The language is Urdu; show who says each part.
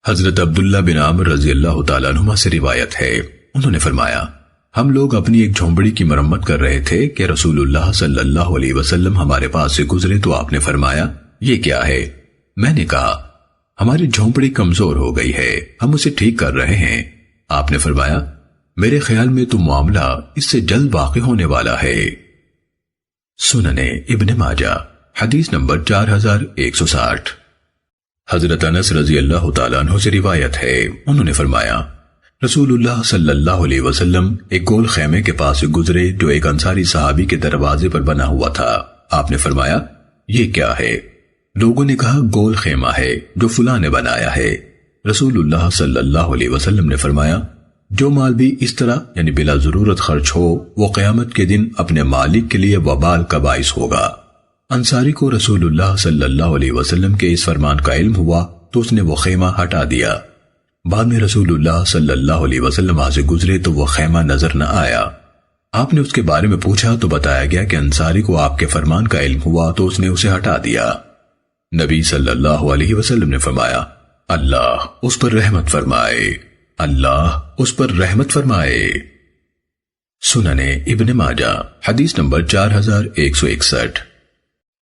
Speaker 1: حضرت عبداللہ بن عامر رضی اللہ تعالیٰ عنہما سے روایت ہے، انہوں نے فرمایا ہم لوگ اپنی ایک جھونپڑی کی مرمت کر رہے تھے کہ رسول اللہ صلی اللہ علیہ وسلم ہمارے پاس سے گزرے تو آپ نے فرمایا یہ کیا ہے؟ میں نے کہا ہماری جھونپڑی کمزور ہو گئی ہے، ہم اسے ٹھیک کر رہے ہیں۔ آپ نے فرمایا میرے خیال میں تو معاملہ اس سے جلد واقع ہونے والا ہے۔ سننے ابن ماجہ حدیث نمبر 4160۔ حضرت انس رضی اللہ تعالیٰ عنہ سے روایت ہے، انہوں نے فرمایا رسول اللہ صلی اللہ علیہ وسلم ایک گول خیمے کے پاس سے گزرے جو ایک انصاری صحابی کے دروازے پر بنا ہوا تھا۔ آپ نے فرمایا یہ کیا ہے؟ لوگوں نے کہا گول خیمہ ہے جو فلاں نے بنایا ہے۔ رسول اللہ صلی اللہ علیہ وسلم نے فرمایا جو مال بھی اس طرح یعنی بلا ضرورت خرچ ہو وہ قیامت کے دن اپنے مالک کے لیے وبال کا باعث ہوگا۔ انصاری کو رسول اللہ صلی اللہ علیہ وسلم کے اس فرمان کا علم ہوا تو اس نے وہ خیمہ ہٹا دیا۔ بعد میں رسول اللہ صلی اللہ علیہ وسلم وہاں سے گزرے تو وہ خیمہ نظر نہ آیا۔ آپ نے اس کے بارے میں پوچھا تو بتایا گیا کہ انصاری کو آپ کے فرمان کا علم ہوا تو اس نے اسے ہٹا دیا۔ نبی صلی اللہ علیہ وسلم نے فرمایا اللہ اس پر رحمت فرمائے، اللہ اس پر رحمت فرمائے۔ سننے ابن ماجہ حدیث نمبر 4161۔